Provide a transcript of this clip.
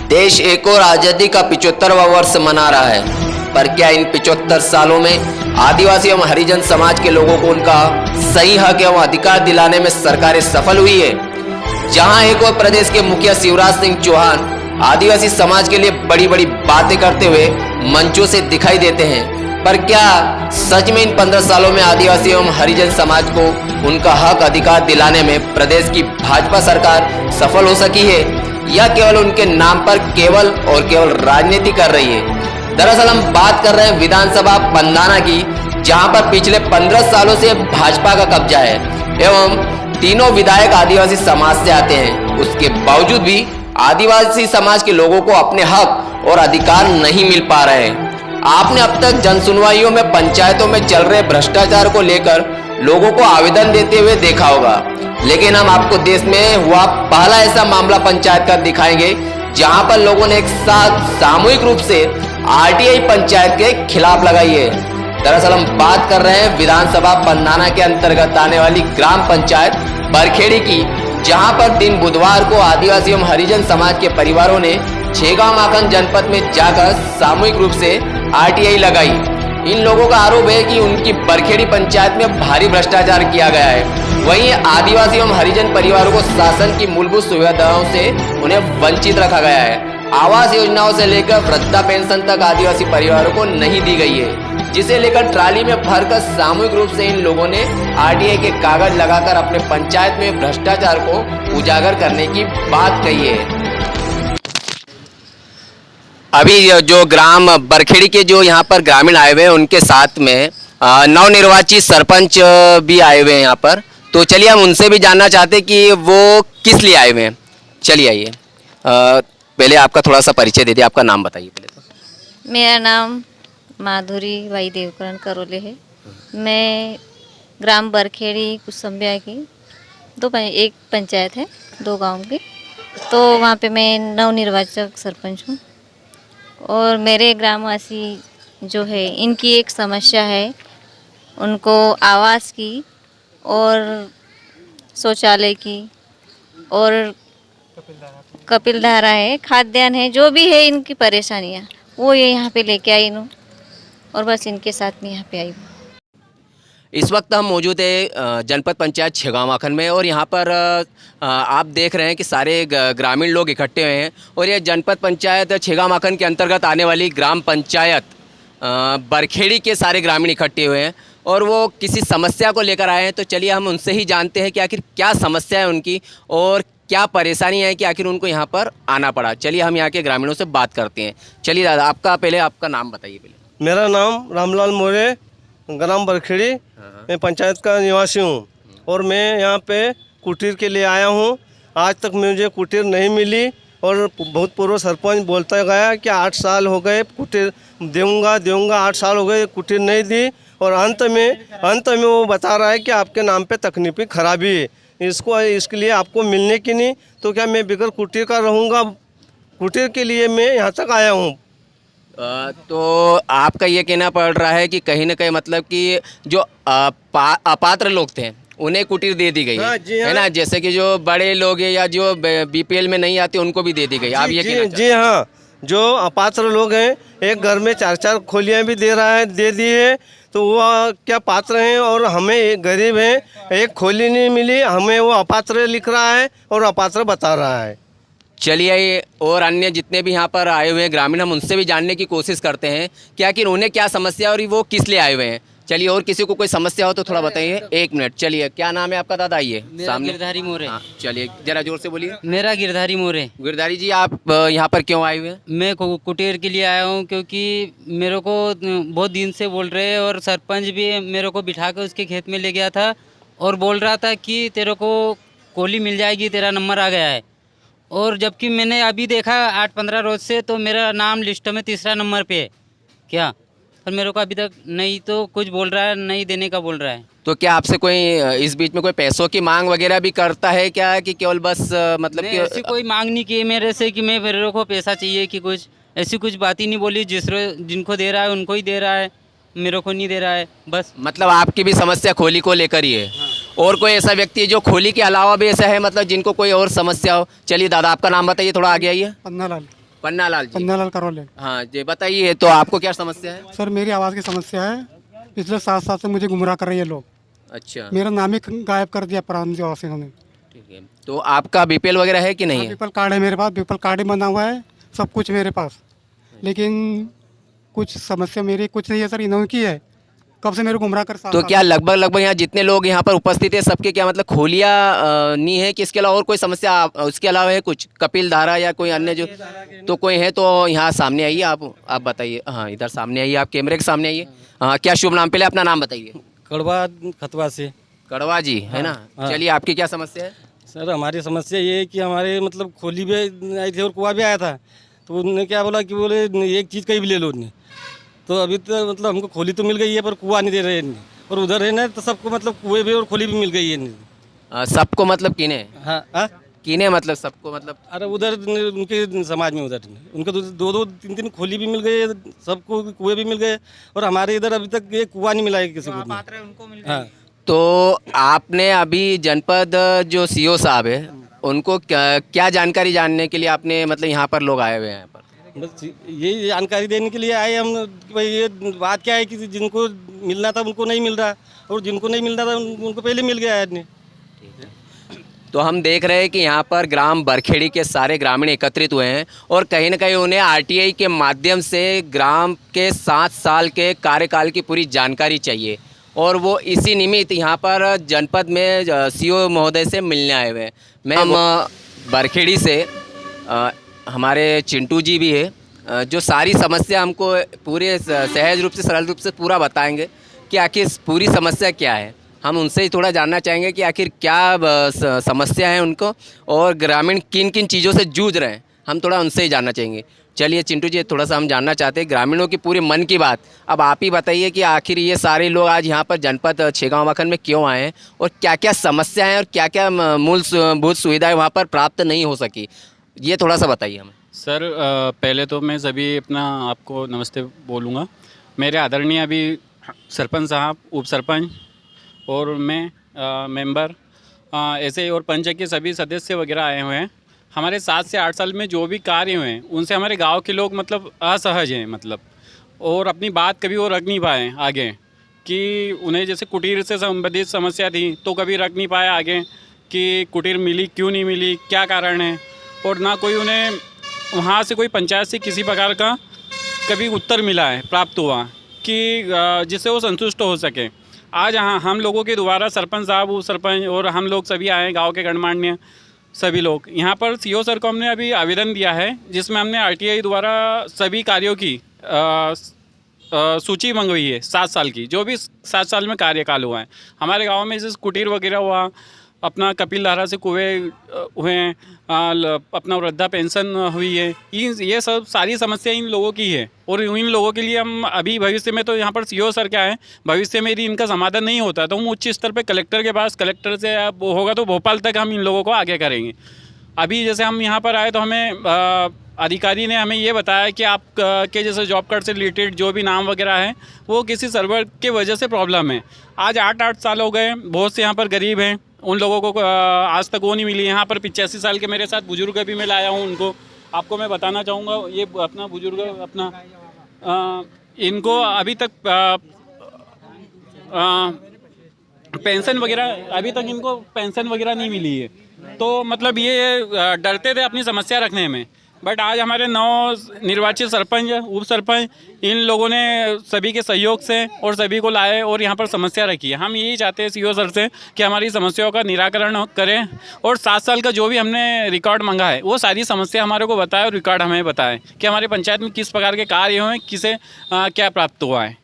देश एक और आज़ादी का 75वां वर्ष मना रहा है, पर क्या इन 75 सालों में आदिवासी एवं हरिजन समाज के लोगों को उनका सही हक एवं अधिकार दिलाने में सरकारें सफल हुई है? जहां एक और प्रदेश के मुखिया शिवराज सिंह चौहान आदिवासी समाज के लिए बड़ी बड़ी बातें करते हुए मंचों से दिखाई देते हैं, पर क्या सच में इन 15 सालों में आदिवासी एवं हरिजन समाज को उनका हक अधिकार दिलाने में प्रदेश की भाजपा सरकार सफल हो सकी है, या केवल उनके नाम पर केवल और केवल राजनीति कर रही है? दरअसल हम बात कर रहे हैं विधानसभा पंधाना की, जहां पर पिछले 15 सालों से भाजपा का कब्जा है एवं तीनों विधायक आदिवासी समाज से आते हैं। उसके बावजूद भी आदिवासी समाज के लोगों को अपने हक और अधिकार नहीं मिल पा रहे हैं। आपने अब तक जनसुनवाइयों में पंचायतों में चल रहे भ्रष्टाचार को लेकर लोगों को आवेदन देते हुए देखा होगा, लेकिन हम आपको देश में हुआ पहला ऐसा मामला पंचायत का दिखाएंगे जहां पर लोगों ने एक साथ सामूहिक रूप से आरटीआई पंचायत के खिलाफ लगाई है। दरअसल हम बात कर रहे हैं विधानसभा पंधाना के अंतर्गत आने वाली ग्राम पंचायत बरखेड़ी की, जहां पर दिन बुधवार को आदिवासी एवं हरिजन समाज के परिवारों ने छेगांव माखन जनपद में जाकर सामूहिक रूप से आरटीआई लगाई। इन लोगों का आरोप है कि उनकी बरखेड़ी पंचायत में भारी भ्रष्टाचार किया गया है। वहीं आदिवासी एवं हरिजन परिवारों को शासन की मूलभूत सुविधाओं से उन्हें वंचित रखा गया है। आवास योजनाओं से लेकर वृद्धा पेंशन तक आदिवासी परिवारों को नहीं दी गई है, जिसे लेकर ट्राली में भरकर सामूहिक रूप से इन लोगों ने आरटीआई के कागज लगाकर अपने पंचायत में भ्रष्टाचार को उजागर करने की बात कही है। अभी जो ग्राम बरखेड़ी के जो यहाँ पर ग्रामीण आए हुए हैं, उनके साथ में नवनिर्वाचित सरपंच भी आए हुए हैं यहाँ पर, तो चलिए हम उनसे भी जानना चाहते हैं कि वो किस लिए आए हुए हैं। चलिए आइए, पहले आपका थोड़ा सा परिचय दे दिए, आपका नाम बताइए पहले तो। मेरा नाम माधुरी भाई देवकरण करोले है। मैं ग्राम बरखेड़ी कुसुम्बिया की एक पंचायत है, 2 गांव की, तो वहाँ पे मैं नवनिर्वाचक सरपंच हूँ। और मेरे ग्रामवासी जो है, इनकी एक समस्या है, उनको आवास की और शौचालय की और कपिलधारा है, खाद्यान्न है, जो भी है इनकी परेशानियाँ, वो ये यहाँ पे लेके आई हूँ और बस इनके साथ में यहाँ पे आई हूँ। इस वक्त हम मौजूद है जनपद पंचायत छेगांव माखन में, और यहाँ पर आप देख रहे हैं कि सारे ग्रामीण लोग इकट्ठे हुए हैं, और ये जनपद पंचायत छेगांव माखन के अंतर्गत आने वाली ग्राम पंचायत बरखेड़ी के सारे ग्रामीण इकट्ठे हुए हैं और वो किसी समस्या को लेकर आए हैं। तो चलिए हम उनसे ही जानते हैं कि आखिर क्या समस्या है उनकी और क्या परेशानी है कि आखिर उनको यहाँ पर आना पड़ा। चलिए हम यहाँ के ग्रामीणों से बात करते हैं। चलिए दादा, आपका नाम बताइए पहले। मेरा नाम रामलाल मोरे, ग्राम बरखेड़ी मैं पंचायत का निवासी हूँ और मैं यहाँ पे कुटीर के लिए आया हूँ। आज तक मुझे कुटीर नहीं मिली और बहुत पूर्व सरपंच बोलता गया कि 8 साल हो गए कुटीर दूंगा 8 साल हो गए, कुटीर नहीं दी, और अंत में वो बता रहा है कि आपके नाम पे तकनीकी खराबी है, इसके लिए आपको मिलने की नहीं। तो क्या मैं बिगर कुटीर का रहूँगा? कुटीर के लिए मैं यहाँ तक आया हूँ। तो आपका ये कहना पड़ रहा है कि कहीं ना कहीं मतलब कि जो अपात्र लोग थे उन्हें कुटीर दे दी गई है ना, जैसे कि जो बड़े लोग हैं या जो बीपीएल में नहीं आते उनको भी दे दी गई। आप ये कहना चाहते हैं? जी हाँ, जो अपात्र लोग हैं, एक घर में 4-4 खोलियाँ भी दे दी है, तो वो क्या पात्र हैं? और हमें एक गरीब हैं, एक खोली नहीं मिली, हमें वो अपात्र लिख रहा है और अपात्र बता रहा है। चलिए, और अन्य जितने भी यहाँ पर आए हुए हैं ग्रामीण, हम उनसे भी जानने की कोशिश करते हैं कि आखिर उन्हें क्या समस्या और वो किस लिए आए हुए हैं। चलिए, और किसी को कोई समस्या हो तो थोड़ा बताइए। 1 मिनट। चलिए, क्या नाम है आपका दादा? आइए सामने। गिरधारी मोरे। हाँ, चलिए जरा जोर से बोलिए। मेरा गिरधारी मोरे। गिरधारी जी, आप यहाँ पर क्यों आए हुए हैं? मैं कुटीर के लिए आया हूँ क्योंकि मेरे को बहुत दिन से बोल रहे हैं, और सरपंच भी मेरे को बिठा कर उसके खेत में ले गया था और बोल रहा था कि तेरे को कोली मिल जाएगी, तेरा नंबर आ गया है। और जबकि मैंने अभी देखा 8-15 रोज से, तो मेरा नाम लिस्ट में 3रा नंबर पे है क्या, पर मेरे को अभी तक नहीं तो कुछ बोल रहा है, नहीं देने का बोल रहा है। तो क्या आपसे कोई इस बीच में कोई पैसों की मांग वगैरह भी करता है क्या, कि केवल बस मतलब कि ऐसी कोई मांग नहीं की मेरे से कि मेरे को पैसा चाहिए कि कुछ, ऐसी कुछ बात ही नहीं बोली। जिनको दे रहा है उनको ही दे रहा है, मेरे को नहीं दे रहा है बस। मतलब आपकी भी समस्या खोली को लेकर ही है? हाँ। और कोई ऐसा व्यक्ति है जो खोली के अलावा भी ऐसा है, मतलब जिनको कोई और समस्या हो? चलिए दादा, आपका नाम बताइए, थोड़ा आगे आइए। पन्नालाल जी। पन्नालाल करोले। हाँ जी, बताइए तो आपको क्या समस्या है? सर मेरी आवाज़ की समस्या है, पिछले 7 साल से मुझे गुमराह कर रही है लोग। अच्छा, मेरा नाम ही गायब कर दिया प्रधानमंत्री आवास योजना ने। ठीक है। तो आपका बीपीएल वगैरह है कि नहीं है? बीपीएल कार्ड है मेरे पास, बीपीएल कार्ड ही बना हुआ है, सब कुछ मेरे पास, लेकिन कुछ समस्या मेरी कुछ नहीं है सर, इन्होंने की है। कब से मेरे गुमराह कर तो क्या लगभग यहाँ जितने लोग यहाँ पर उपस्थित है सबके क्या मतलब खोलिया नहीं है कि इसके अलावा और कोई समस्या उसके अलावा है कुछ, कपिल धारा या कोई अन्य जो तो कोई है तो यहाँ सामने आइए, आप बताइए। हाँ, इधर सामने आइए, आप कैमरे के सामने आइए। हाँ, क्या शुभ नाम, पहले अपना नाम बताइए। कड़वा खतवा से। कड़वा जी है ना? चलिए, आपकी क्या समस्या है? सर हमारी समस्या ये है कि हमारे मतलब खोली भी आई थी और कुआं भी आया था, तो उन्होंने क्या बोला कि बोले एक चीज़ कहीं भी ले लो उन्हें, तो अभी तो मतलब हमको खोली तो मिल गई है पर कुआं नहीं दे रहे हैं, और उधर है ना तो सबको मतलब कुएं भी और खोली भी मिल गई है। सबको मतलब किने? हाँ किने मतलब सबको मतलब? अरे उधर उनके समाज में उधर उनको दो दो तीन तीन खोली भी मिल गई, सबको कुएं भी मिल गए, और हमारे इधर अभी तक ये कुआं नहीं मिला है किसी को। हाँ, तो आपने अभी जनपद जो सीओ साहब है उनको क्या जानकारी जानने के लिए आपने मतलब यहाँ पर लोग आए हुए हैं यहाँ पर? बस यही जानकारी देने के लिए आए हम कि भाई ये बात क्या है कि जिनको मिलना था उनको नहीं मिल रहा, और जिनको नहीं मिल रहा था उनको पहले मिल गया है। तो हम देख रहे हैं कि यहाँ पर ग्राम बरखेड़ी के सारे ग्रामीण एकत्रित हुए हैं और कहीं ना कहीं उन्हें आरटीआई के माध्यम से ग्राम के 7 साल के कार्यकाल की पूरी जानकारी चाहिए, और वो इसी निमित्त यहाँ पर जनपद में सीओ महोदय से मिलने आए हुए हैं। मैं बरखेड़ी से हमारे चिंटू जी भी है जो सारी समस्या हमको पूरे सहज रूप से सरल रूप से पूरा बताएंगे कि आखिर पूरी समस्या क्या है। हम उनसे ही थोड़ा जानना चाहेंगे कि आखिर क्या समस्या है उनको और ग्रामीण किन किन चीज़ों से जूझ रहे हैं, हम थोड़ा उनसे ही जानना चाहेंगे। चलिए चिंटू जी, थोड़ा सा हम जानना चाहते हैं ग्रामीणों की पूरे मन की बात। अब आप ही बताइए कि आखिर ये सारे लोग आज यहाँ पर जनपद छेगांव वाखन में क्यों आए हैं और क्या क्या समस्या है और क्या क्या मूलभूत सुविधाएं वहाँ पर प्राप्त नहीं हो सकी, ये थोड़ा सा बताइए हमें। सर पहले तो मैं सभी अपना आपको नमस्ते बोलूँगा। मेरे आदरणीय अभी सरपंच साहब, उप सरपंच और मैं मेंबर ऐसे और पंचायत के सभी सदस्य वगैरह आए हुए हैं। हमारे 7 से 8 साल में जो भी कार्य हुए हैं उनसे हमारे गांव के लोग मतलब असहज हैं मतलब, और अपनी बात कभी वो रख नहीं पाए आगे, कि उन्हें जैसे कुटीर से संबंधित समस्या थी तो कभी रख नहीं पाए आगे कि कुटीर मिली क्यों नहीं मिली, क्या कारण है, और ना कोई उन्हें वहाँ से कोई पंचायत से किसी प्रकार का कभी उत्तर मिला है प्राप्त हुआ कि जिससे वो संतुष्ट हो सके। आज हम लोगों के द्वारा सरपंच साहब, उप सरपंच और हम लोग सभी आए, गांव के गणमान्य सभी लोग यहाँ पर सीओ सर को हमने अभी आवेदन दिया है जिसमें हमने आरटीआई द्वारा सभी कार्यों की सूची मंगवाई है 7 साल की, जो भी 7 साल में कार्यकाल हुआ है हमारे गांव में। जैसे कुटीर वगैरह हुआ, अपना कपिल धारा से कुएं हुए हैं, अपना वृद्धा पेंशन हुई है, ये सब सारी समस्या इन लोगों की है। और इन लोगों के लिए हम अभी भविष्य में तो यहाँ पर सीओ सर क्या है, भविष्य में यदि इनका समाधान नहीं होता तो हम उच्च स्तर पे कलेक्टर के पास, कलेक्टर से होगा तो भोपाल तक हम इन लोगों को आगे करेंगे। अभी जैसे हम यहाँ पर आए तो हमें अधिकारी ने हमें ये बताया कि आप के जैसे जॉब कार्ड से रिलेटेड जो भी नाम वगैरह है वो किसी सर्वर के वजह से प्रॉब्लम है। आज 8 साल हो गए, बहुत से यहाँ पर गरीब हैं, उन लोगों को आज तक वो नहीं मिली। यहाँ पर 85 साल के मेरे साथ बुजुर्ग भी मैं लाया हूँ, उनको आपको मैं बताना चाहूँगा। ये अपना बुजुर्ग अपना इनको अभी तक पेंशन वगैरह अभी तक इनको पेंशन वगैरह नहीं मिली है, तो मतलब ये डरते थे अपनी समस्या रखने में। बट आज हमारे 9 निर्वाचित सरपंच, उप सरपंच इन लोगों ने सभी के सहयोग से और सभी को लाए और यहाँ पर समस्या रखी है। हम यही चाहते हैं सीओ सर से कि हमारी समस्याओं का निराकरण करें और 7 साल का जो भी हमने रिकॉर्ड मांगा है वो सारी समस्या हमारे को बताए और रिकॉर्ड हमें बताएं कि हमारे पंचायत में किस प्रकार के कार्य हुए, किसे क्या प्राप्त हुआ है।